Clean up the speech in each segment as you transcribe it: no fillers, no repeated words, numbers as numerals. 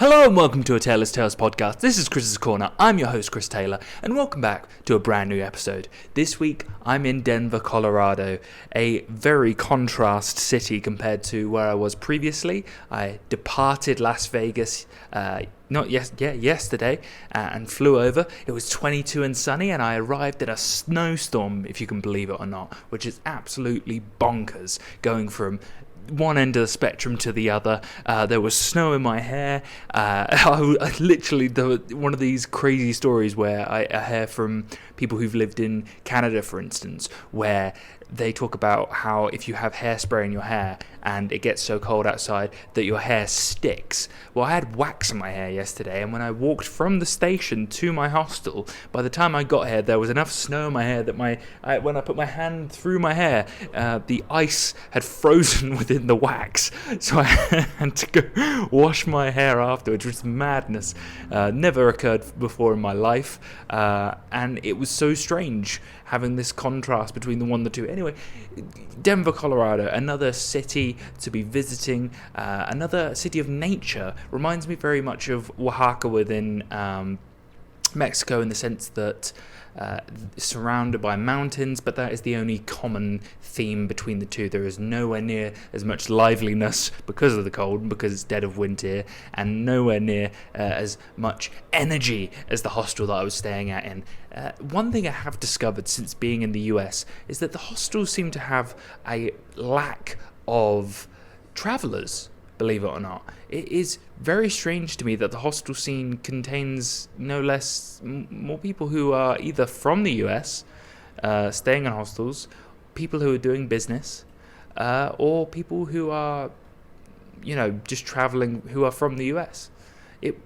Hello and welcome to a Taylor's Tales podcast. This is Chris's Corner. I'm your host, Chris Taylor, and welcome back to a brand new episode. This week, I'm in Denver, Colorado, a very contrast city compared to where I was previously. I departed Las Vegas yesterday and flew over. It was 22 and sunny, and I arrived at a snowstorm, if you can believe it or not, which is absolutely bonkers, going from one end of the spectrum to the other. There was snow in my hair. I literally, one of these crazy stories where I hear from people who've lived in Canada, for instance, where they talk about how if you have hairspray in your hair and it gets so cold outside that your hair sticks. Well, I had wax in my hair yesterday, and when I walked from the station to my hostel, by the time I got here, there was enough snow in my hair that when I put my hand through my hair, the ice had frozen within the wax. So I had to go wash my hair afterwards, which was madness. Never occurred before in my life, and it was so strange having this contrast between the one and the two. Anyway, Denver, Colorado, another city to be visiting, another city of nature. Reminds me very much of Oaxaca within Mexico, in the sense that surrounded by mountains, but that is the only common theme between the two. There is nowhere near as much liveliness because of the cold, because it's dead of winter, and nowhere near as much energy as the hostel that I was staying at in. One thing I have discovered since being in the US is that the hostels seem to have a lack of travellers, believe it or not. It is very strange to me that the hostel scene contains no less more people who are either from the US, staying in hostels, people who are doing business, or people who are, just traveling, who are from the US. It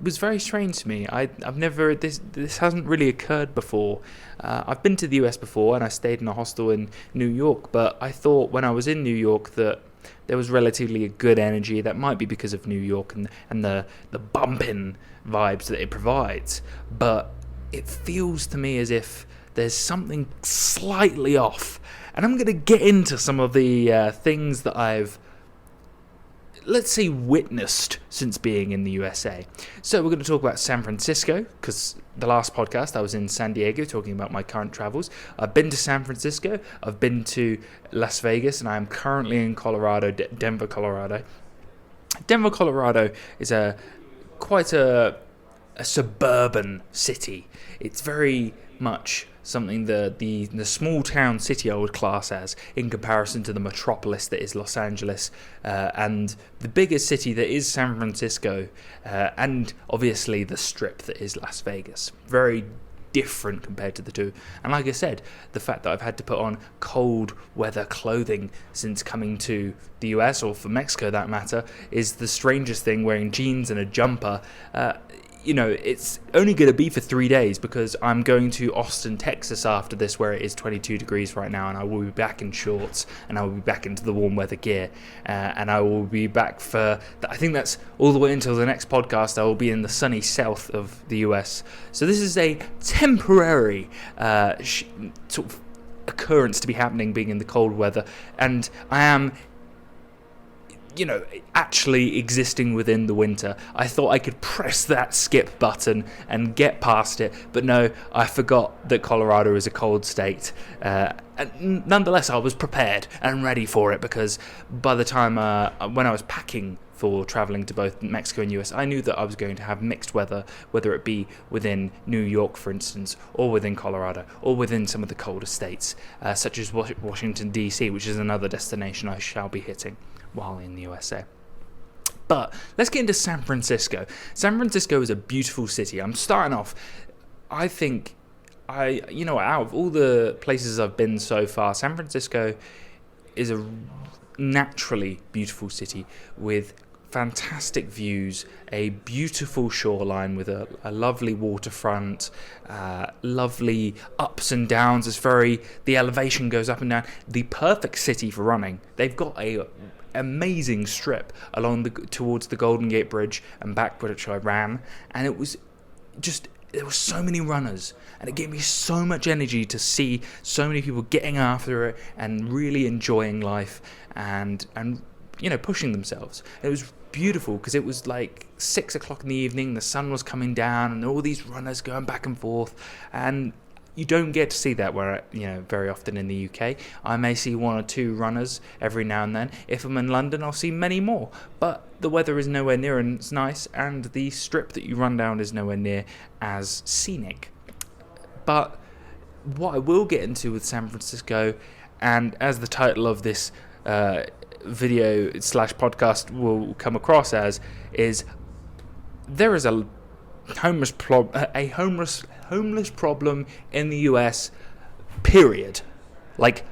was very strange to me. I've never, this hasn't really occurred before. I've been to the US before, and I stayed in a hostel in New York, but I thought when I was in New York that there was relatively a good energy. That might be because of New York and the bumping vibes that it provides, but it feels to me as if there's something slightly off. And I'm going to get into some of the things that I've, let's say, witnessed since being in the USA. So we're going to talk about San Francisco, because the last podcast I was in San Diego talking about my current travels. I've been to San Francisco, I've been to Las Vegas, and I'm currently in Colorado, Denver, Colorado. Denver, Colorado is quite a suburban city. It's very much something the small town city I would class as, in comparison to the metropolis that is Los Angeles, and the biggest city that is San Francisco, and obviously the strip that is Las Vegas. Very different compared to the two. And like I said, the fact that I've had to put on cold weather clothing since coming to the US, or for Mexico that matter, is the strangest thing. Wearing jeans and a jumper. It's only going to be for 3 days, because I'm going to Austin, Texas after this, where it is 22 degrees right now, and I will be back in shorts, and I will be back into the warm weather gear, and I will be back for, I think that's all the way until the next podcast. I will be in the sunny south of the US. So this is a temporary sort of occurrence to be happening, being in the cold weather, and I am actually existing within the winter. I thought I could press that skip button and get past it, but no, I forgot that Colorado is a cold state. And nonetheless, I was prepared and ready for it, because by the time when I was packing for traveling to both Mexico and US, I knew that I was going to have mixed weather, whether it be within New York, for instance, or within Colorado, or within some of the colder states, such as Washington, D.C., which is another destination I shall be hitting while in the USA. But let's get into San Francisco. San Francisco is a beautiful city. I'm starting off, I think, out of all the places I've been so far, San Francisco is a naturally beautiful city with fantastic views, a beautiful shoreline with a lovely waterfront, lovely ups and downs. The elevation goes up and down. The perfect city for running. They've got a amazing strip towards the Golden Gate Bridge and back, which I ran, and it was just, there were so many runners, and it gave me so much energy to see so many people getting after it and really enjoying life and pushing themselves. It was beautiful because it was like 6 o'clock in the evening, the sun was coming down, and all these runners going back and forth, and you don't get to see that very often in the UK. I may see 1 or 2 runners every now and then. If I'm in London, I'll see many more. But the weather is nowhere near as nice, and the strip that you run down is nowhere near as scenic. But what I will get into with San Francisco, and as the title of this video / podcast will come across as, is there is a homeless problem in the US, period. Like,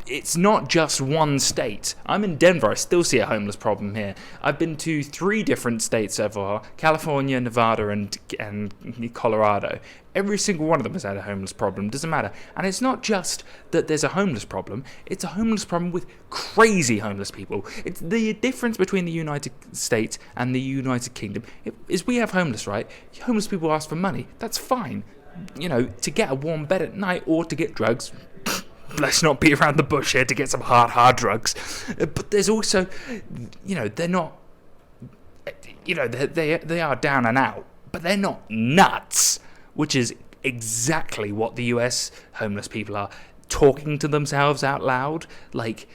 it's not just one state. I'm in Denver, I still see a homeless problem here. I've been to 3 different states so far: California, Nevada, and Colorado. Every single one of them has had a homeless problem, doesn't matter. And it's not just that there's a homeless problem, it's a homeless problem with crazy homeless people. It's the difference between the United States and the United Kingdom is we have homeless, right? Homeless people ask for money, that's fine. To get a warm bed at night or to get drugs. Let's not beat around the bush here, to get some hard drugs. But there's also, they're not, they are down and out, but they're not nuts, which is exactly what the US homeless people are. Talking to themselves out loud, like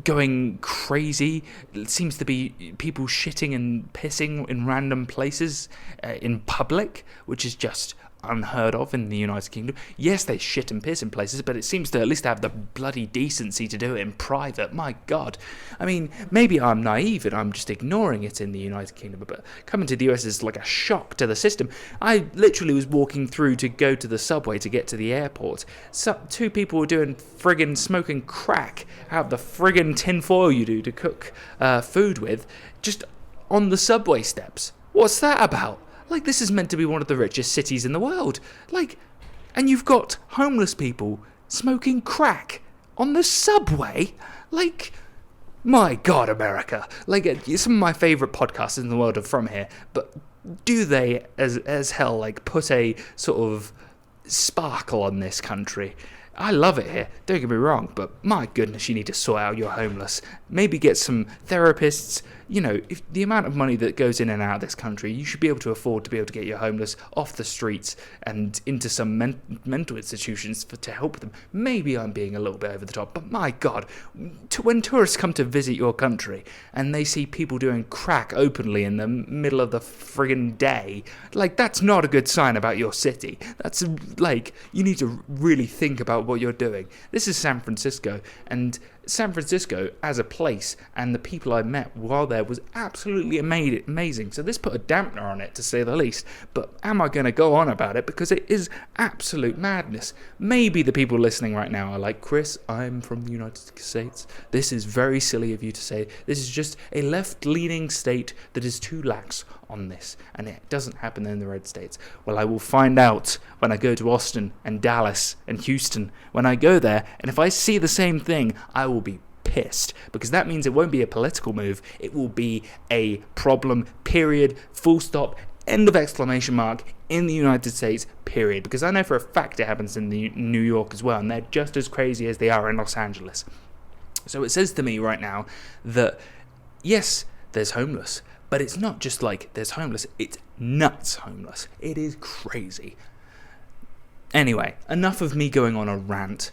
going crazy. It seems to be people shitting and pissing in random places in public, which is just unheard of in the United Kingdom. Yes, they shit and piss in places, but it seems to at least have the bloody decency to do it in private. My God. I mean, maybe I'm naive and I'm just ignoring it in the United Kingdom, but coming to the US is like a shock to the system. I literally was walking through to go to the subway to get to the airport. 2 people were doing friggin' smoking crack out of the friggin' tin foil you do to cook food with, just on the subway steps. What's that about? Like, this is meant to be one of the richest cities in the world. Like, and you've got homeless people smoking crack on the subway? Like, my God, America. Like, some of my favourite podcasts in the world are from here, but do they, as hell, like, put a sort of sparkle on this country? I love it here, don't get me wrong, but my goodness, you need to sort out your homeless. Maybe get some therapists. If the amount of money that goes in and out of this country, you should be able to afford to be able to get your homeless off the streets and into some mental institutions to help them. Maybe I'm being a little bit over the top, but my God, when tourists come to visit your country and they see people doing crack openly in the middle of the friggin' day, like, that's not a good sign about your city. That's like, you need to really think about what you're doing. This is San Francisco, and San Francisco as a place and the people I met while there was absolutely amazing. So this put a dampener on it, to say the least. But am I going to go on about it? Because it is absolute madness. Maybe the people listening right now are like, Chris, I'm from the United States. This is very silly of you to say. This is just a left-leaning state that is too lax on this, and it doesn't happen in the red states. Well, I will find out when I go to Austin and Dallas and Houston. When I go there, and if I see the same thing, I will be pissed, because that means it won't be a political move. It will be a problem, period, full stop, end of exclamation mark, in the United States, period. Because I know for a fact it happens in New York as well, and they're just as crazy as they are in Los Angeles. So it says to me right now that yes, there's homeless, but it's not just like there's homeless, it's nuts homeless. It is crazy. Anyway, enough of me going on a rant.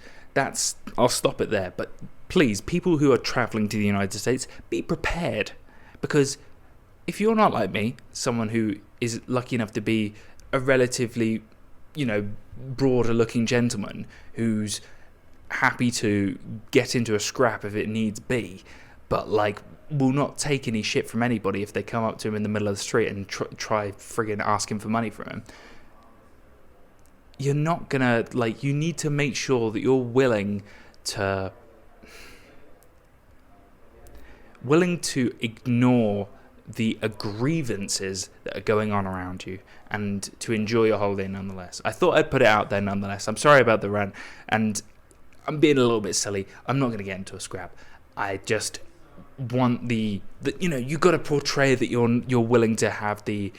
I'll stop it there. But please, people who are traveling to the United States, be prepared. Because if you're not like me, someone who is lucky enough to be a relatively, broader looking gentleman who's happy to get into a scrap if it needs be, but will not take any shit from anybody if they come up to him in the middle of the street and try friggin' asking for money from him. You're not gonna, you need to make sure that you're willing to ignore the grievances that are going on around you and to enjoy your holiday nonetheless. I thought I'd put it out there nonetheless. I'm sorry about the rant, and I'm being a little bit silly. I'm not going to get into a scrap. I just want the you got to portray that you're willing to have the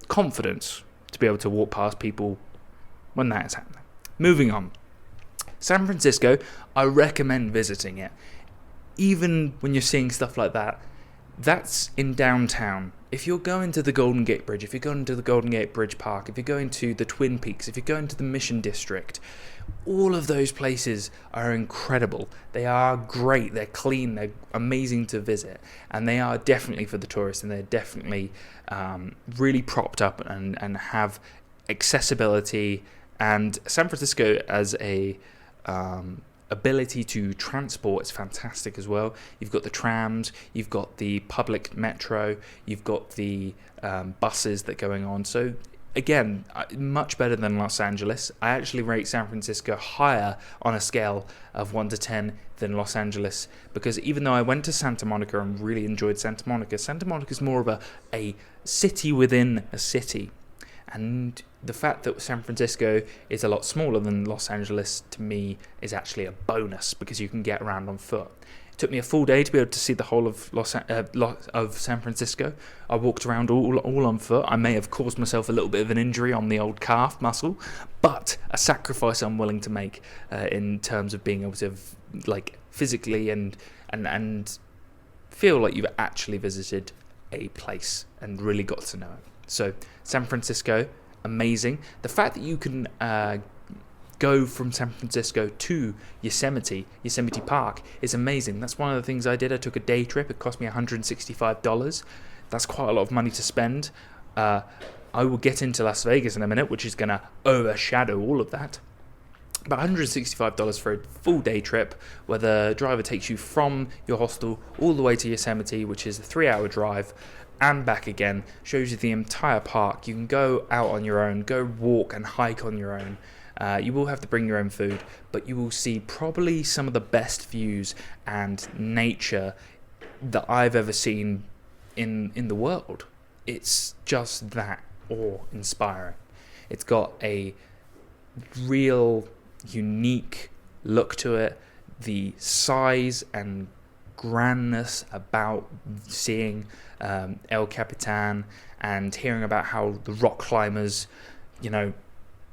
confidence to be able to walk past people when that is happening. Moving on. San Francisco, I recommend visiting it. even when you're seeing stuff like that, that's in downtown. If you're going to the Golden Gate Bridge, if you're going to the Golden Gate Bridge Park, if you're going to the Twin Peaks, if you're going to the Mission District, all of those places are incredible. They are great, they're clean, they're amazing to visit, and they are definitely for the tourists, and they're definitely really propped up and have accessibility. And San Francisco as a ability to transport is fantastic as well. You've got the trams, you've got the public metro, you've got the buses that are going on. So again, much better than Los Angeles. I actually rate San Francisco higher on a scale of 1 to 10 than Los Angeles, because even though I went to Santa Monica and really enjoyed Santa Monica is more of a city within a city. And the fact that San Francisco is a lot smaller than Los Angeles, to me, is actually a bonus, because you can get around on foot. It took me a full day to be able to see the whole of San Francisco. I walked around all on foot. I may have caused myself a little bit of an injury on the old calf muscle, but a sacrifice I'm willing to make in terms of being able to physically and feel like you've actually visited a place and really got to know it. So San Francisco, amazing. The fact that you can go from San Francisco to Yosemite Park is amazing. That's one of the things I did. I took a day trip. It cost me $165. That's quite a lot of money to spend. I will get into Las Vegas in a minute, which is going to overshadow all of that. But $165 for a full day trip, where the driver takes you from your hostel all the way to Yosemite, which is a 3-hour drive, and back again, shows you the entire park. You can go out on your own, go walk and hike on your own. You will have to bring your own food, but you will see probably some of the best views and nature that I've ever seen in the world. It's just that awe-inspiring. It's got a real unique look to it. The size and grandness about seeing El Capitan and hearing about how the rock climbers,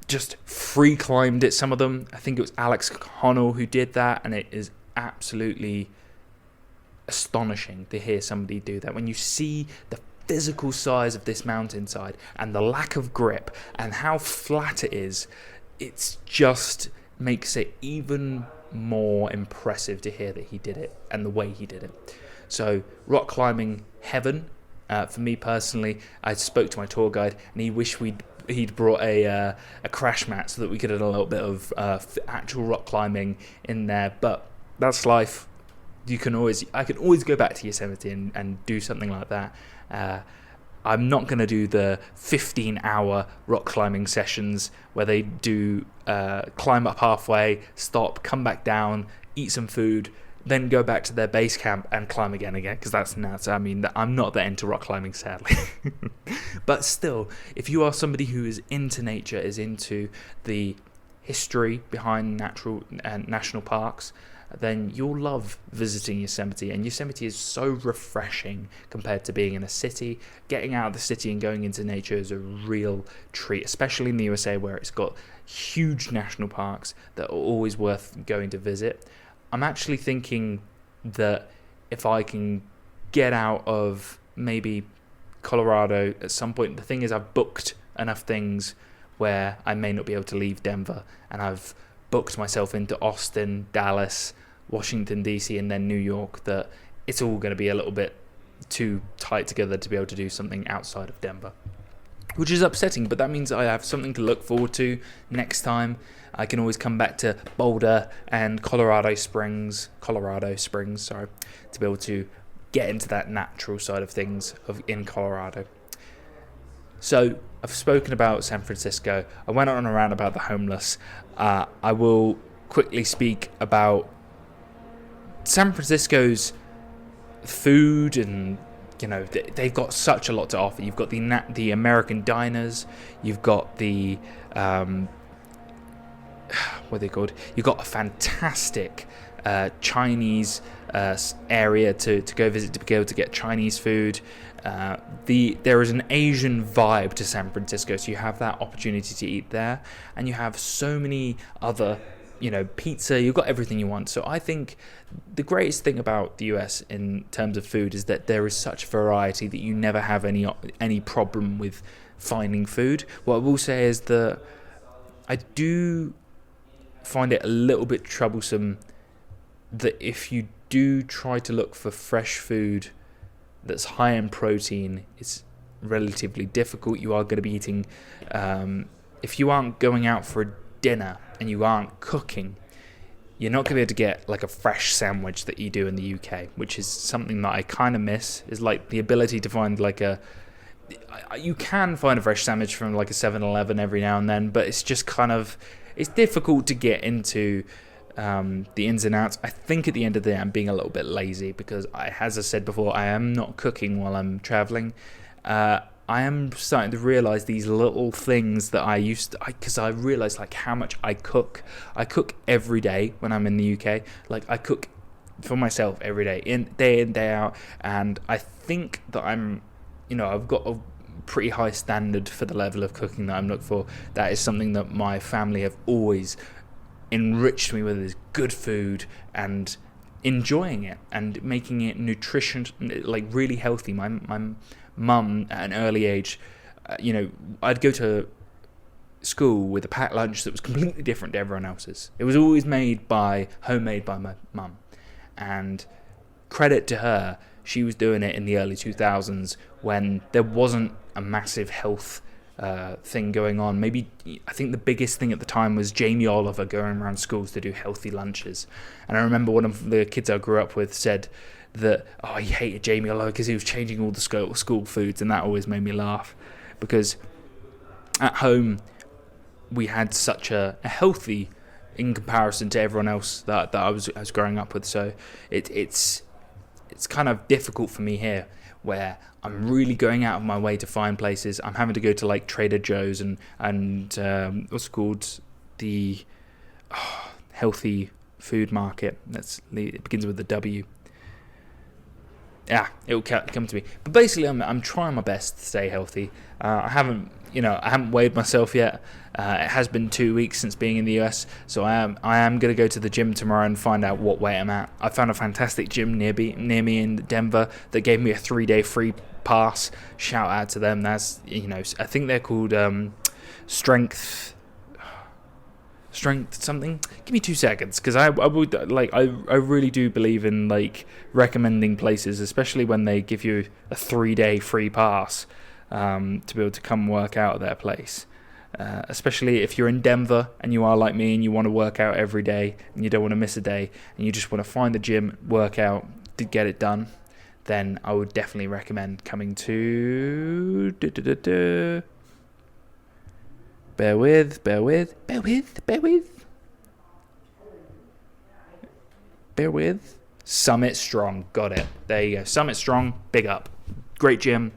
just free climbed it. Some of them, I think it was Alex Honnold who did that, and it is absolutely astonishing to hear somebody do that. When you see the physical size of this mountainside and the lack of grip and how flat it is, it's just makes it even more impressive to hear that he did it and the way he did it. So rock climbing heaven. For me personally, I spoke to my tour guide and he wished he'd brought a crash mat so that we could have a little bit of actual rock climbing in there. But that's life. I can always go back to Yosemite and do something like that. I'm not going to do the 15-hour rock climbing sessions where they do climb up halfway, stop, come back down, eat some food, then go back to their base camp and climb again, because that's nuts. I mean, I'm not that into rock climbing, sadly. But still, if you are somebody who is into nature, is into the history behind national parks, then you'll love visiting Yosemite. And Yosemite is so refreshing compared to being in a city. Getting out of the city and going into nature is a real treat, especially in the USA, where it's got huge national parks that are always worth going to visit. I'm actually thinking that if I can get out of maybe Colorado at some point, the thing is I've booked enough things where I may not be able to leave Denver, and I've booked myself into Austin, Dallas, Washington DC, and then New York, that it's all going to be a little bit too tight together to be able to do something outside of Denver, which is upsetting, but that means I have something to look forward to next time. I can always come back to Boulder and Colorado Springs, to be able to get into that natural side of things in Colorado. So I've spoken about San Francisco. I went on and around about the homeless. I will quickly speak about San Francisco's food, and they've got such a lot to offer. You've got the American diners. You've got the what are they called? You've got a fantastic Chinese area to go visit to be able to get Chinese food. There is an Asian vibe to San Francisco, so you have that opportunity to eat there, and you have so many other pizza, you've got everything you want. So I think the greatest thing about the US in terms of food is that there is such variety that you never have any problem with finding food. What I will say is that I do find it a little bit troublesome that if you do try to look for fresh food that's high in protein, it's relatively difficult. You are going to be eating, if you aren't going out for a dinner and you aren't cooking, you're not going to be able to get like a fresh sandwich that you do in the UK, which is something that I kind of miss, is like the ability to find you can find a fresh sandwich from like a 7-Eleven every now and then, but it's just it's difficult to get into the ins and outs. I think at the end of the day I'm being a little bit lazy because as I said before, I am not cooking while I'm traveling. I am starting to realise these little things that because I realise like how much I cook. I cook every day when I'm in the UK. Like I cook for myself every day, day in, day out. And I think that I've got a pretty high standard for the level of cooking that I'm looking for. That is something that my family have always enriched me with, is good food and enjoying it and making it nutritious, like really healthy. My mum at an early age, I'd go to school with a packed lunch that was completely different to everyone else's. It was always homemade by my mum, and credit to her, she was doing it in the early 2000s when there wasn't a massive health thing going on. Maybe I think the biggest thing at the time was Jamie Oliver going around schools to do healthy lunches. And I remember one of the kids I grew up with said that he hated Jamie Oliver because he was changing all the school foods, and that always made me laugh because at home we had such a healthy in comparison to everyone else that I was growing up with. So it's kind of difficult for me here, where I'm really going out of my way to find places. I'm having to go to like Trader Joe's and what's it called, the healthy food market. It begins with the W. Yeah, it will come to me. But basically, I'm trying my best to stay healthy. I haven't weighed myself yet. It has been 2 weeks since being in the US, so I am going to go to the gym tomorrow and find out what weight I'm at. I found a fantastic gym near me in Denver that gave me a 3-day free pass. Shout out to them. That's I think they're called Strength something. Give me 2 seconds, because I really do believe in like recommending places, especially when they give you a 3-day free pass to be able to come work out at their place. Especially if you're in Denver and you are like me and you want to work out every day and you don't want to miss a day and you just want to find the gym, work out to get it done, then I would definitely recommend coming to Bear with. Summit Strong. Got it. There you go. Summit Strong. Big up. Great gym.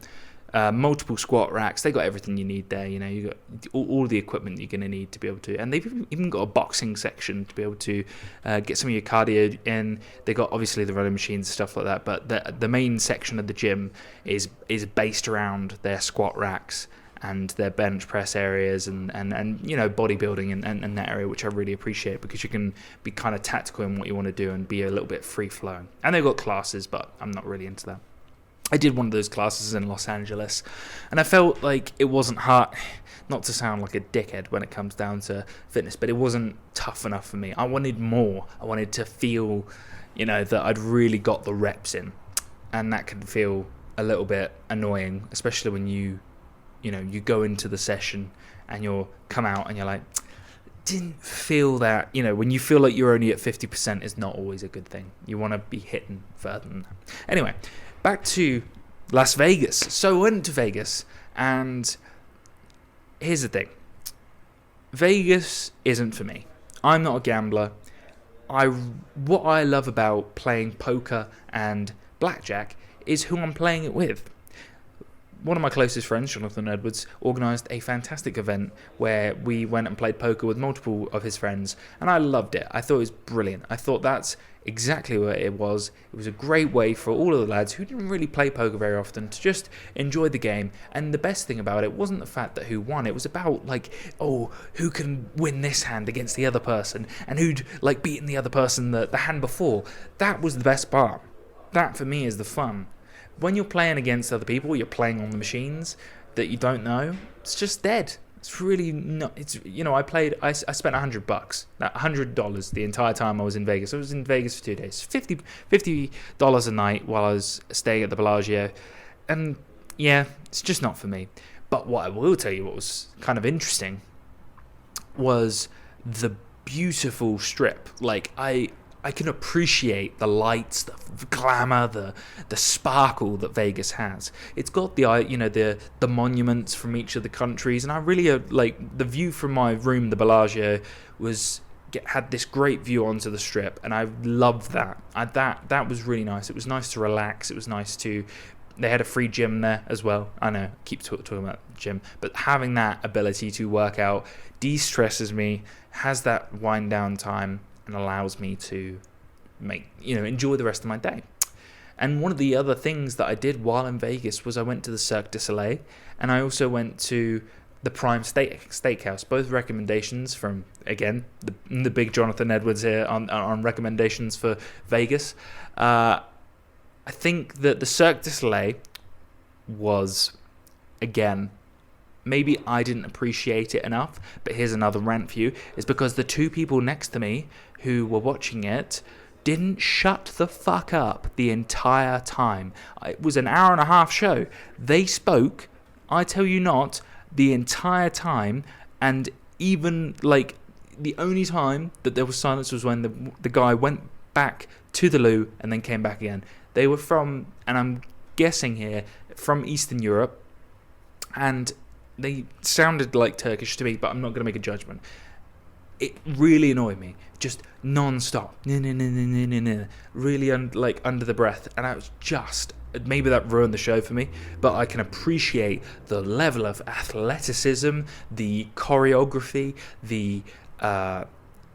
Multiple squat racks. They got everything you need there. You got all the equipment you're going to need to be able to. And they've even got a boxing section to be able to get some of your cardio in. They got obviously the running machines and stuff like that. But the main section of the gym is based around their squat racks and their bench press areas and bodybuilding and that area, which I really appreciate, because you can be kind of tactical in what you want to do and be a little bit free flowing. And they've got classes, but I'm not really into that. I did one of those classes in Los Angeles, and I felt like it wasn't hard, not to sound like a dickhead when it comes down to fitness, but it wasn't tough enough for me. I wanted more. I wanted to feel, that I'd really got the reps in, and that can feel a little bit annoying, especially when you go into the session and you'll come out and you're like, didn't feel that, when you feel like you're only at 50% is not always a good thing. You want to be hitting further than that. Anyway, back to Las Vegas. So I went to Vegas, and here's the thing. Vegas isn't for me. I'm not a gambler. What I love about playing poker and blackjack is who I'm playing it with. one of my closest friends, Jonathan Edwards, organised a fantastic event where we went and played poker with multiple of his friends, and I loved it. I thought it was brilliant. I thought that's exactly what it was. It was a great way for all of the lads who didn't really play poker very often to just enjoy the game. And the best thing about it wasn't the fact that who won. It was about, like, oh, who can win this hand against the other person, and who'd, like, beaten the other person the hand before. That was the best part. That, for me, is the fun. When you're playing against other people, you're playing on the machines that you don't know, it's just dead. It's really not. It's, you know, I spent $100, $100 the entire time I was in Vegas. I was in Vegas for 2 days, $50 a night while I was staying at the Bellagio, and yeah, it's just not for me. But what I will tell you, what was kind of interesting, was the beautiful strip. Like, I can appreciate the lights, the glamour, the sparkle that Vegas has. It's got the monuments from each of the countries, and I really like the view from my room. The Bellagio had this great view onto the strip, and I loved that. That was really nice. It was nice to relax. It was nice to. They had a free gym there as well. I know, I keep talking about the gym, but having that ability to work out de-stresses me, has that wind down time, and allows me to enjoy the rest of my day. And one of the other things that I did while in Vegas was I went to the Cirque Du Soleil, and I also went to the Prime Steakhouse. Both recommendations from, again, the big Jonathan Edwards here on recommendations for Vegas. I think that the Cirque Du Soleil was, again, maybe I didn't appreciate it enough, but here's another rant for you, is because the two people next to me who were watching it didn't shut the fuck up the entire time. It was an hour and a half show. They spoke, I tell you not, the entire time, and even, like, the only time that there was silence was when the guy went back to the loo and then came back again. They were from, and I'm guessing here, from Eastern Europe, and they sounded like Turkish to me, but I'm not going to make a judgment. It really annoyed me, just non-stop, really under the breath, and I was just, maybe that ruined the show for me, but I can appreciate the level of athleticism, the choreography, the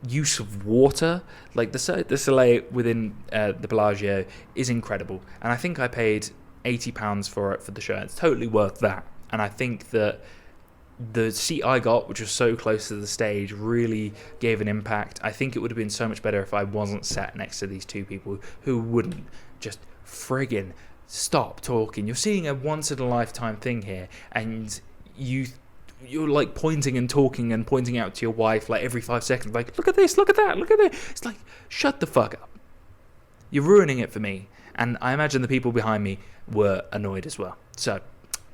use of water. Like the Soleil within the Bellagio is incredible, and I think I paid £80 for it for the show. It's totally worth that. And I think that the seat I got, which was so close to the stage, really gave an impact. I think it would have been so much better if I wasn't sat next to these two people who wouldn't just friggin' stop talking. You're seeing a once-in-a-lifetime thing here, and you're like pointing and talking and pointing out to your wife like every 5 seconds, like, look at this, look at that, look at this. It's like, shut the fuck up. You're ruining it for me. And I imagine the people behind me were annoyed as well. So,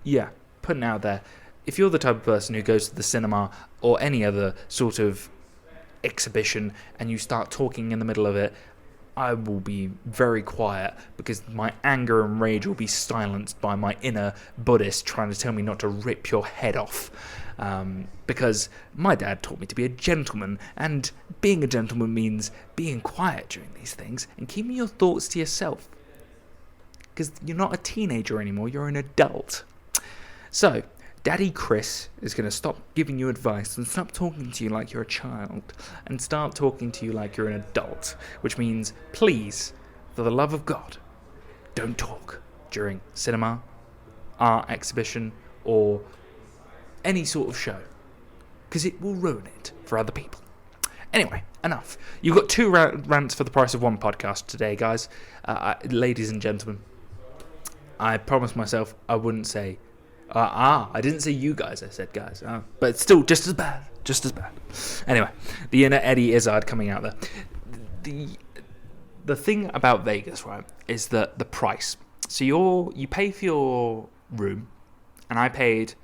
yeah, putting it out there. If you're the type of person who goes to the cinema or any other sort of exhibition and you start talking in the middle of it, I will be very quiet because my anger and rage will be silenced by my inner Buddhist trying to tell me not to rip your head off. Because my dad taught me to be a gentleman, and being a gentleman means being quiet during these things and keeping your thoughts to yourself. Because you're not a teenager anymore, you're an adult. So, Daddy Chris is going to stop giving you advice and stop talking to you like you're a child and start talking to you like you're an adult, which means, please, for the love of God, don't talk during cinema, art exhibition, or any sort of show, because it will ruin it for other people. Anyway, enough. You've got 2 rants for the price of 1 podcast today, guys. Ladies and gentlemen, I promised myself I wouldn't say I didn't say you guys, I said guys. But it's still just as bad. Anyway, the inner Eddie Izzard coming out there. The thing about Vegas, right, is that the price. So you pay for your room, and I paid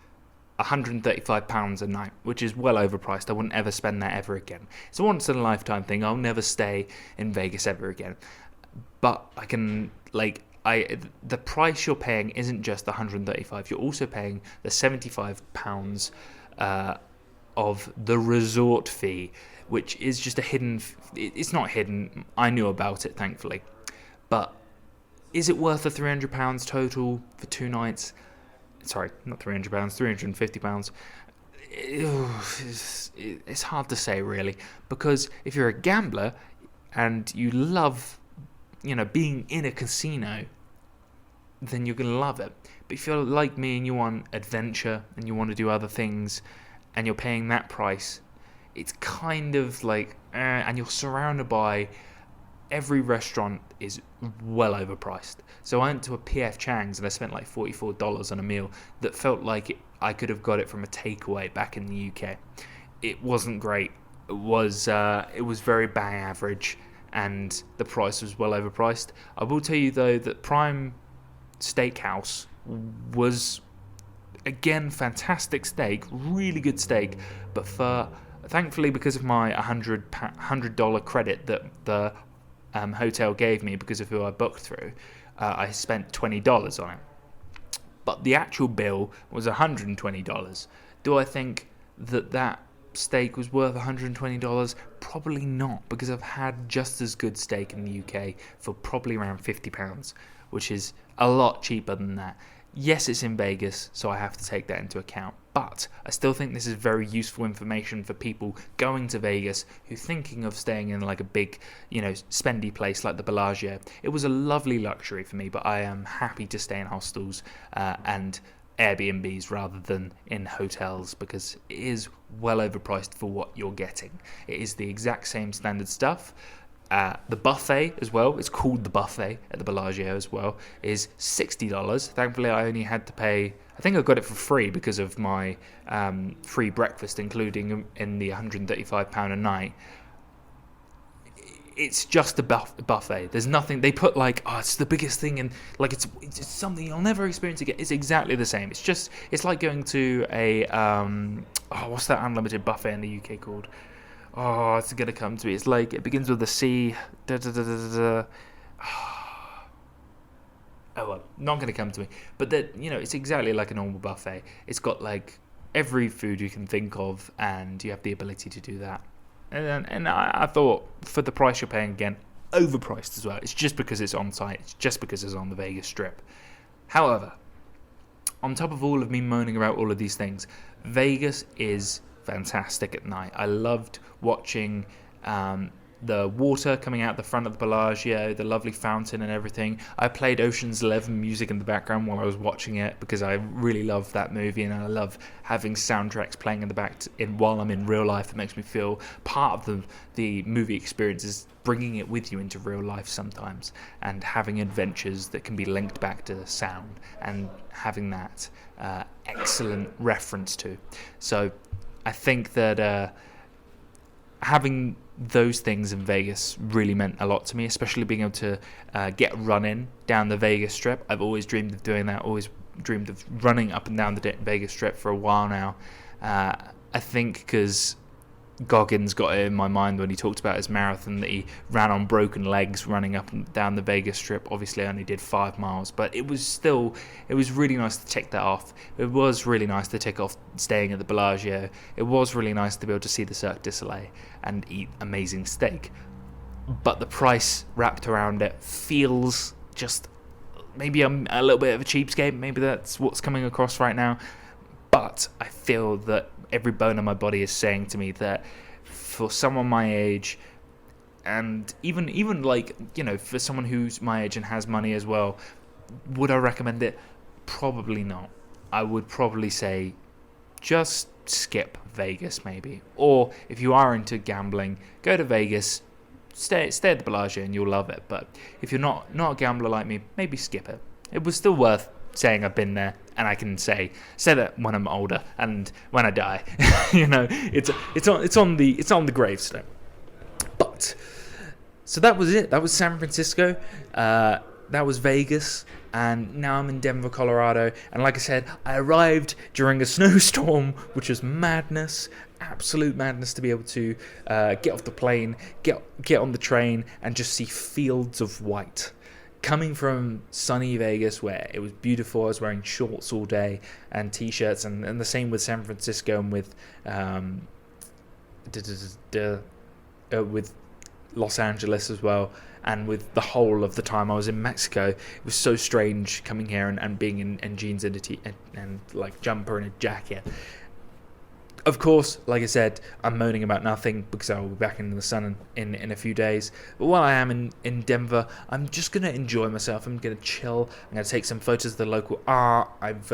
£135 a night, which is well overpriced. I wouldn't ever spend that ever again. It's a once-in-a-lifetime thing. I'll never stay in Vegas ever again. But I can, the price you're paying isn't just the $135. You're also paying the £75 of the resort fee, which is just a hidden. It's not hidden. I knew about it, thankfully. But is it worth the £300 total for 2 nights? sorry, not £300, £350. It's hard to say, really, because if you're a gambler and you love, being in a casino, then you're going to love it. But if you're like me and you want adventure and you want to do other things and you're paying that price, it's kind of like, and you're surrounded by, every restaurant is well overpriced. So I went to a P.F. Chang's and I spent like $44 on a meal that felt like I could have got it from a takeaway back in the UK. It wasn't great. It was very bang average, and the price was well overpriced. I will tell you though that Prime Steakhouse was, again, fantastic steak, really good steak, but thankfully, because of my $100 credit that the hotel gave me because of who I booked through, I spent $20 on it. But the actual bill was $120. Do I think that steak was worth $120? Probably not, because I've had just as good steak in the UK for probably around £50, which is a lot cheaper than that. Yes, it's in Vegas, so I have to take that into account. But I still think this is very useful information for people going to Vegas who are thinking of staying in like a big, spendy place like the Bellagio. It was a lovely luxury for me, but I am happy to stay in hostels and Airbnbs rather than in hotels, because it is well overpriced for what you're getting. It is the exact same standard stuff. The buffet as well, it's called the buffet at the Bellagio as well, is $60. Thankfully, I only had to pay, I think I got it for free because of my free breakfast, including in the £135 a night. It's just a buffet. There's nothing, they put like, it's the biggest thing, and like it's something you'll never experience again. It's exactly the same. It's like going to a, what's that unlimited buffet in the UK called? Oh, it's going to come to me. It's like, it begins with a C. Oh, well, not going to come to me. But that, it's exactly like a normal buffet. It's got like every food you can think of, and you have the ability to do that. And I thought, for the price you're paying, again, overpriced as well. It's just because it's on site. It's just because it's on the Vegas Strip. However, on top of all of me moaning about all of these things, Vegas is fantastic at night. I loved watching the water coming out the front of the Bellagio, the lovely fountain and everything. I played Ocean's 11 music in the background while I was watching it, because I really love that movie, and I love having soundtracks playing in the back while I'm in real life. It makes me feel part of the movie experience, is bringing it with you into real life sometimes, and having adventures that can be linked back to the sound, and having that excellent reference to. So I think that having those things in Vegas really meant a lot to me, especially being able to get running down the Vegas Strip. I've always dreamed of doing that, always dreamed of running up and down the Vegas Strip for a while now. I think because Goggins got it in my mind when he talked about his marathon that he ran on broken legs running up and down the Vegas Strip. Obviously I only did 5 miles, but it was really nice to check that off. It was really nice to tick off staying at the Bellagio. It was really nice to be able to see the Cirque du Soleil and eat amazing steak. But the price wrapped around it feels just, maybe I'm a little bit of a cheapskate, maybe that's what's coming across right now. But I feel that every bone in my body is saying to me that for someone my age, and even like, for someone who's my age and has money as well, would I recommend it? Probably not. I would probably say just skip Vegas maybe. Or if you are into gambling, go to Vegas, stay at the Bellagio and you'll love it. But if you're not a gambler like me, maybe skip it. It was still worth saying I've been there, and I can say that when I'm older and when I die. It's on the gravestone. But so that was it. That was San Francisco. That was Vegas, and now I'm in Denver, Colorado. And like I said, I arrived during a snowstorm, which was madness, absolute madness, to be able to get off the plane, get on the train, and just see fields of white. Coming from sunny Vegas, where it was beautiful, I was wearing shorts all day and t-shirts, and the same with San Francisco and with Los Angeles as well, and with the whole of the time I was in Mexico, it was so strange coming here and being in jeans and like jumper and a jacket. Of course, like I said, I'm moaning about nothing because I will be back in the sun in a few days. But while I am in Denver, I'm just going to enjoy myself. I'm going to chill. I'm going to take some photos of the local art. I've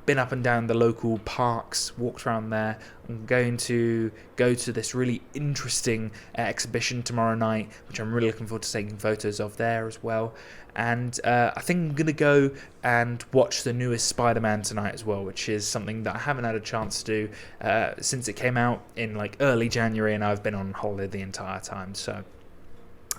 been up and down the local parks, walked around there. I'm going to go to this really interesting exhibition tomorrow night, which I'm really looking forward to taking photos of there as well. And I think I'm going to go and watch the newest Spider-Man tonight as well, which is something that I haven't had a chance to do since it came out in like early January, and I've been on holiday the entire time. So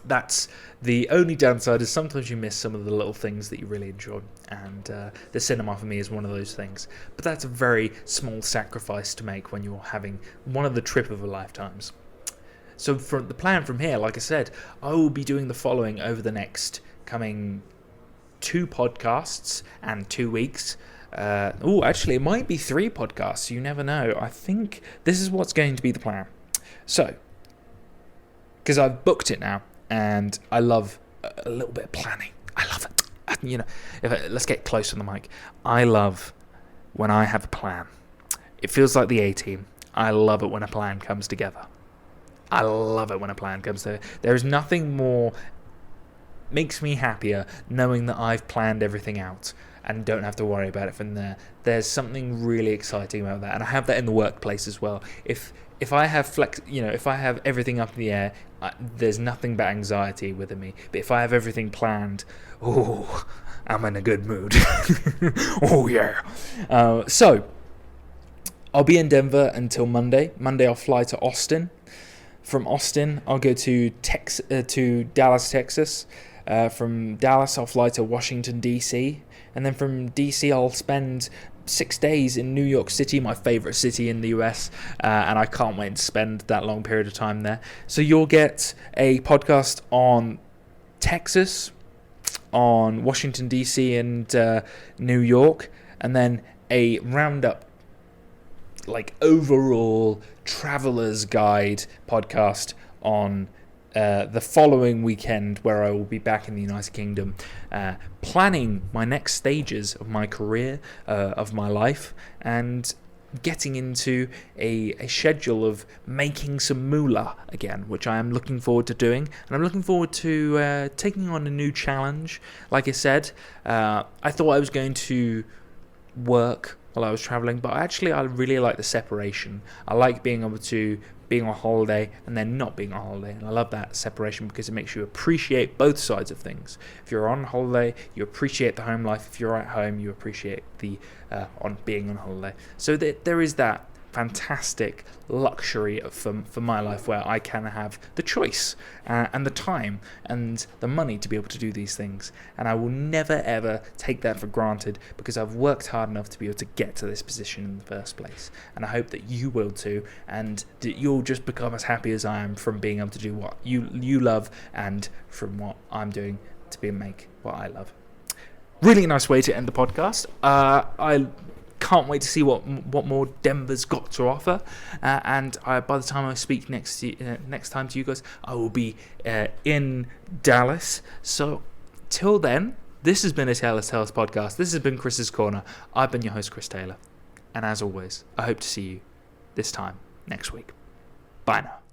that's the only downside, is sometimes you miss some of the little things that you really enjoy, and the cinema for me is one of those things. But that's a very small sacrifice to make when you're having one of the trip of a lifetimes. So for the plan from here, like I said, I will be doing the following over the next coming 2 podcasts and 2 weeks. Actually, it might be 3 podcasts. You never know. I think this is what's going to be the plan. So, because I've booked it now, and I love a little bit of planning. I love it. You know, let's get close to the mic. I love when I have a plan. It feels like the A-Team. I love it when a plan comes together. I love it when a plan comes together. There is nothing more makes me happier knowing that I've planned everything out and don't have to worry about it from there. There's something really exciting about that, and I have that in the workplace as well. If I have if I have everything up in the air, there's nothing but anxiety within me. But if I have everything planned, I'm in a good mood. Oh yeah. So I'll be in Denver until Monday. Monday I'll fly to Austin. From Austin I'll go to Dallas, Texas. From Dallas I'll fly to Washington DC, and then from DC I'll spend 6 days in New York City, my favorite city in the US, and I can't wait to spend that long period of time there. So you'll get a podcast on Texas, on Washington DC and New York, and then a roundup, like overall traveler's guide podcast on the following weekend, where I will be back in the United Kingdom, planning my next stages of my career, of my life, and getting into a schedule of making some moolah again, which I am looking forward to doing. And I'm looking forward to taking on a new challenge. Like I said, I thought I was going to work while I was traveling, but actually I really like the separation. I like being able to being on holiday and then not being on holiday, and I love that separation because it makes you appreciate both sides of things. If you're on holiday, you appreciate the home life. If you're at home, you appreciate the on being on holiday. So there is that fantastic luxury for my life, where I can have the choice and the time and the money to be able to do these things, and I will never ever take that for granted, because I've worked hard enough to be able to get to this position in the first place. And I hope that you will too, and that you'll just become as happy as I am from being able to do what you love, and from what I'm doing to make what I love. Really nice way to end the podcast. I can't wait to see what more Denver's got to offer, and by the time I speak next time to you guys, I will be in Dallas. So till then, this has been a Taylor's Tales podcast. This has been Chris's Corner. I've been your host, Chris Taylor, and as always, I hope to see you this time next week. Bye now.